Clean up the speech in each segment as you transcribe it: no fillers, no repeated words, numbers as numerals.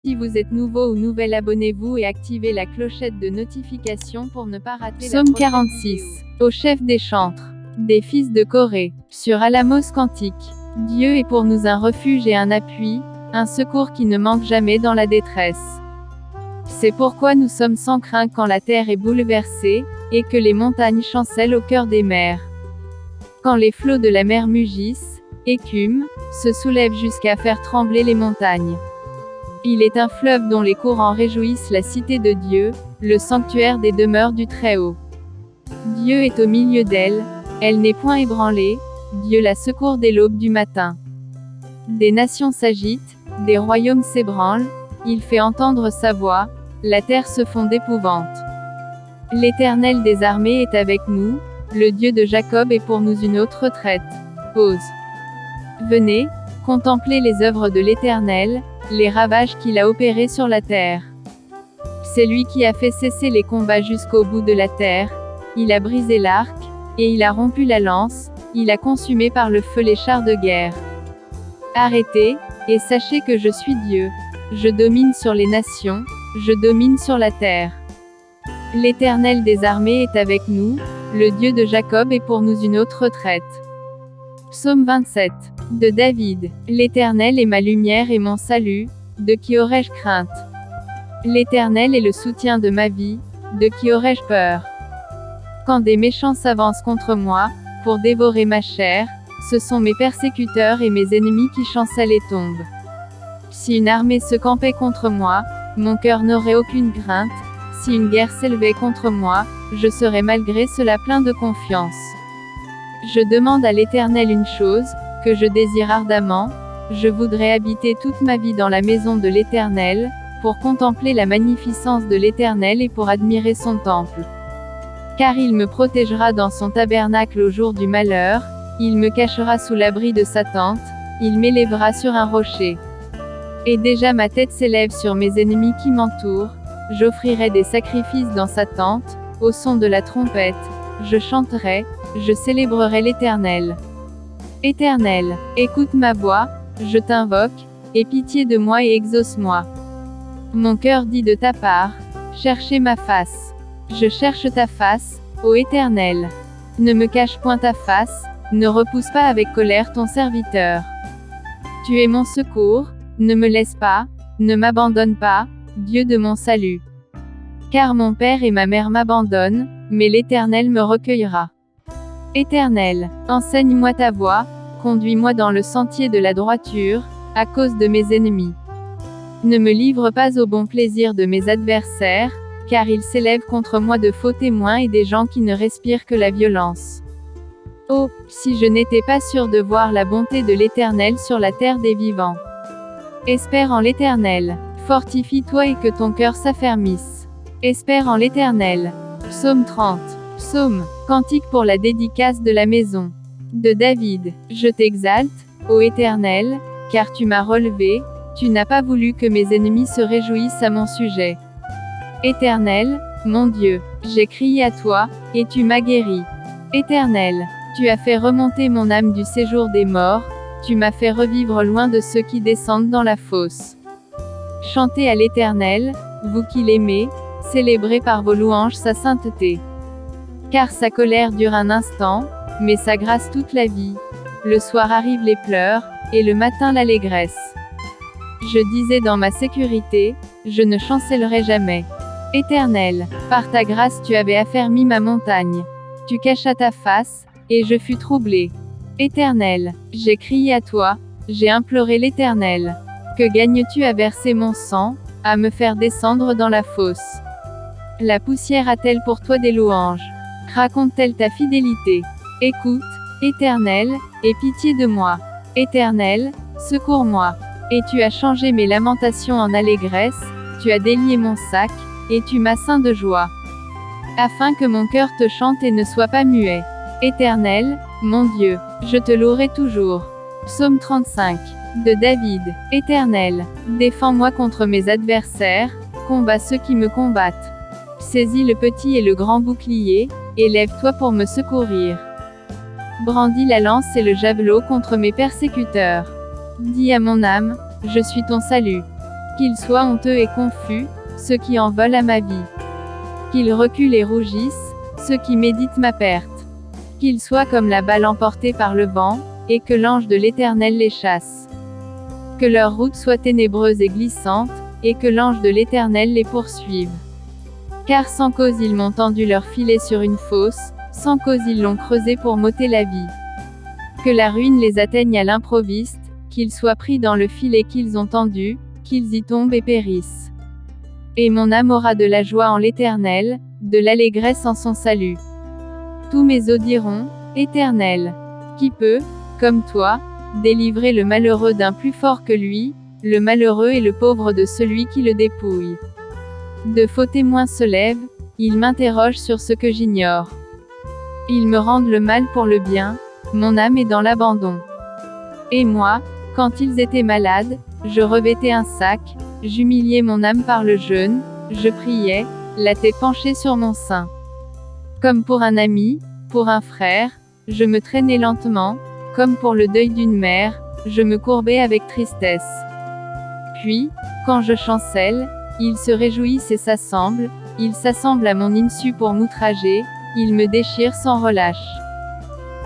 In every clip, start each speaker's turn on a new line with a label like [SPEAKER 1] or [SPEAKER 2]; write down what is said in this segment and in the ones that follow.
[SPEAKER 1] Si vous êtes nouveau ou nouvelle, abonnez-vous et activez la clochette de notification pour ne pas rater
[SPEAKER 2] Psaume
[SPEAKER 1] la prochaine
[SPEAKER 2] 46.
[SPEAKER 1] vidéo. Au chef des chantres, des fils de Corée, sur Alamos Cantique. Dieu est pour nous un refuge et un appui, un secours qui ne manque jamais dans la détresse. C'est pourquoi nous sommes sans crainte quand la terre est bouleversée, et que les montagnes chancellent au cœur des mers. Quand les flots de la mer mugissent, écument, se soulèvent jusqu'à faire trembler les montagnes. Il est un fleuve dont les courants réjouissent la cité de Dieu, le sanctuaire des demeures du Très-Haut. Dieu est au milieu d'elle, elle n'est point ébranlée, Dieu la secourt dès l'aube du matin. Des nations s'agitent, des royaumes s'ébranlent, il fait entendre sa voix, la terre se fond d'épouvante. L'Éternel des armées est avec nous, le Dieu de Jacob est pour nous une haute retraite. Pause. Venez, contemplez les œuvres de l'Éternel, les ravages qu'il a opérés sur la terre. C'est lui qui a fait cesser les combats jusqu'au bout de la terre, il a brisé l'arc, et il a rompu la lance, il a consumé par le feu les chars de guerre. Arrêtez, et sachez que je suis Dieu. Je domine sur les nations, je domine sur la terre. L'Éternel des armées est avec nous, le Dieu de Jacob est pour nous une haute retraite. Psaume 27. De David. L'Éternel est ma lumière et mon salut, de qui aurais-je crainte? L'Éternel est le soutien de ma vie, de qui aurais-je peur? Quand des méchants s'avancent contre moi, pour dévorer ma chair, ce sont mes persécuteurs et mes ennemis qui chancellent et tombent. Si une armée se campait contre moi, mon cœur n'aurait aucune crainte, si une guerre s'élevait contre moi, je serais malgré cela plein de confiance. Je demande à l'Éternel une chose, que je désire ardemment, je voudrais habiter toute ma vie dans la maison de l'Éternel, pour contempler la magnificence de l'Éternel et pour admirer son temple. Car il me protégera dans son tabernacle au jour du malheur, il me cachera sous l'abri de sa tente, il m'élèvera sur un rocher. Et déjà ma tête s'élève sur mes ennemis qui m'entourent, j'offrirai des sacrifices dans sa tente, au son de la trompette, je chanterai, je célébrerai l'Éternel. Éternel, écoute ma voix, je t'invoque, aie pitié de moi et exauce-moi. Mon cœur dit de ta part, cherchez ma face. Je cherche ta face, ô Éternel. Ne me cache point ta face, ne repousse pas avec colère ton serviteur. Tu es mon secours, ne me laisse pas, ne m'abandonne pas, Dieu de mon salut. Car mon père et ma mère m'abandonnent, mais l'Éternel me recueillera. Éternel, enseigne-moi ta voie, conduis-moi dans le sentier de la droiture, à cause de mes ennemis. Ne me livre pas au bon plaisir de mes adversaires, car ils s'élèvent contre moi de faux témoins et des gens qui ne respirent que la violence. Oh, si je n'étais pas sûr de voir la bonté de l'Éternel sur la terre des vivants. Espère en l'Éternel, fortifie-toi et que ton cœur s'affermisse. Espère en l'Éternel. Psaume 30. Psaume, cantique pour la dédicace de la maison. De David. Je t'exalte, ô Éternel, car tu m'as relevé, tu n'as pas voulu que mes ennemis se réjouissent à mon sujet. Éternel, mon Dieu, j'ai crié à toi, et tu m'as guéri. Éternel, tu as fait remonter mon âme du séjour des morts, tu m'as fait revivre loin de ceux qui descendent dans la fosse. Chantez à l'Éternel, vous qui l'aimez, célébrez par vos louanges sa sainteté. Car sa colère dure un instant, mais sa grâce toute la vie. Le soir arrivent les pleurs, et le matin l'allégresse. Je disais dans ma sécurité, je ne chancellerai jamais. Éternel, par ta grâce tu avais affermi ma montagne. Tu cachas ta face, et je fus troublé. Éternel, j'ai crié à toi, j'ai imploré l'Éternel. Que gagnes-tu à verser mon sang, à me faire descendre dans la fosse? La poussière a-t-elle pour toi des louanges? Raconte-t-elle ta fidélité? Écoute, Éternel, aie pitié de moi. Éternel, secours-moi. Et tu as changé mes lamentations en allégresse, tu as délié mon sac, et tu m'as ceint de joie. Afin que mon cœur te chante et ne soit pas muet. Éternel, mon Dieu, je te louerai toujours. Psaume 35. De David. Éternel, défends-moi contre mes adversaires, combats ceux qui me combattent. Saisis le petit et le grand bouclier, et lève-toi pour me secourir. Brandis la lance et le javelot contre mes persécuteurs. Dis à mon âme, je suis ton salut. Qu'ils soient honteux et confus, ceux qui en veulent à ma vie. Qu'ils reculent et rougissent, ceux qui méditent ma perte. Qu'ils soient comme la balle emportée par le vent, et que l'ange de l'Éternel les chasse. Que leur route soit ténébreuse et glissante, et que l'ange de l'Éternel les poursuive. Car sans cause ils m'ont tendu leur filet sur une fosse, sans cause ils l'ont creusé pour m'ôter la vie. Que la ruine les atteigne à l'improviste, qu'ils soient pris dans le filet qu'ils ont tendu, qu'ils y tombent et périssent. Et mon âme aura de la joie en l'Éternel, de l'allégresse en son salut. Tous mes os diront, Éternel, qui peut, comme toi, délivrer le malheureux d'un plus fort que lui, le malheureux et le pauvre de celui qui le dépouille. De faux témoins se lèvent, ils m'interrogent sur ce que j'ignore. Ils me rendent le mal pour le bien, mon âme est dans l'abandon. Et moi, quand ils étaient malades, je revêtais un sac, j'humiliais mon âme par le jeûne, je priais, la tête penchée sur mon sein. Comme pour un ami, pour un frère, je me traînais lentement, comme pour le deuil d'une mère, je me courbais avec tristesse. Puis, quand je chancelle, ils se réjouissent et s'assemblent, ils s'assemblent à mon insu pour m'outrager, ils me déchirent sans relâche.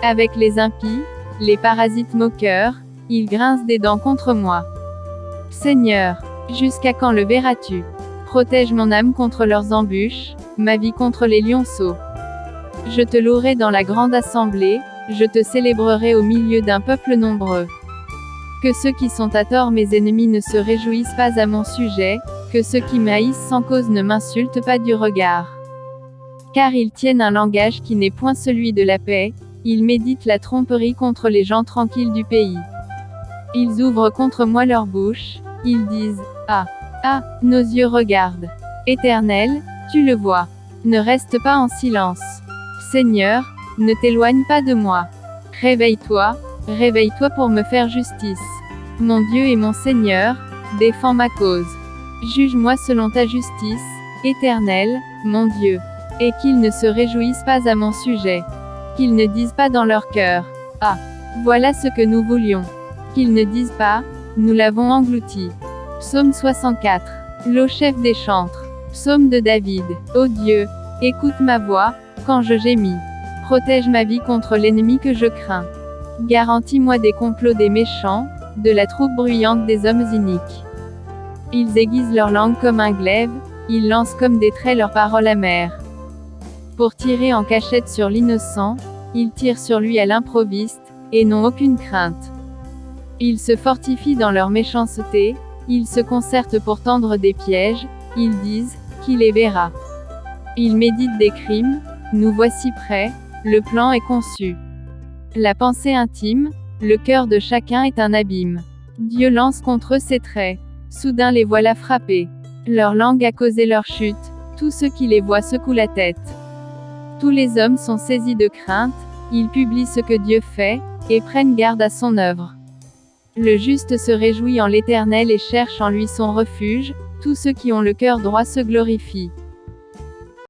[SPEAKER 1] Avec les impies, les parasites moqueurs, ils grincent des dents contre moi. Seigneur, jusqu'à quand le verras-tu? Protège mon âme contre leurs embûches, ma vie contre les lionceaux. Je te louerai dans la grande assemblée, je te célébrerai au milieu d'un peuple nombreux. Que ceux qui sont à tort mes ennemis ne se réjouissent pas à mon sujet, que ceux qui m'haïssent sans cause ne m'insultent pas du regard. Car ils tiennent un langage qui n'est point celui de la paix, ils méditent la tromperie contre les gens tranquilles du pays. Ils ouvrent contre moi leur bouche, ils disent, ah, ah, nos yeux regardent. Éternel, tu le vois. Ne reste pas en silence. Seigneur, ne t'éloigne pas de moi. Réveille-toi, réveille-toi pour me faire justice. Mon Dieu et mon Seigneur, défends ma cause. Juge-moi selon ta justice, Éternel, mon Dieu. Et qu'ils ne se réjouissent pas à mon sujet. Qu'ils ne disent pas dans leur cœur, ah, voilà ce que nous voulions. Qu'ils ne disent pas, nous l'avons englouti. Psaume 64. L'Ô chef des chantres. Psaume de David. Ô Dieu, écoute ma voix, quand je gémis. Protège ma vie contre l'ennemi que je crains. Garantis-moi des complots des méchants, de la troupe bruyante des hommes iniques. Ils aiguisent leur langue comme un glaive, ils lancent comme des traits leurs paroles amères. Pour tirer en cachette sur l'innocent, ils tirent sur lui à l'improviste, et n'ont aucune crainte. Ils se fortifient dans leur méchanceté, ils se concertent pour tendre des pièges, ils disent, qui les verra. Ils méditent des crimes, nous voici prêts, le plan est conçu. La pensée intime, le cœur de chacun est un abîme. Dieu lance contre eux ses traits. Soudain les voilà frappés. Leur langue a causé leur chute, tous ceux qui les voient secouent la tête. Tous les hommes sont saisis de crainte, ils publient ce que Dieu fait, et prennent garde à son œuvre. Le juste se réjouit en l'Éternel et cherche en lui son refuge, tous ceux qui ont le cœur droit se glorifient.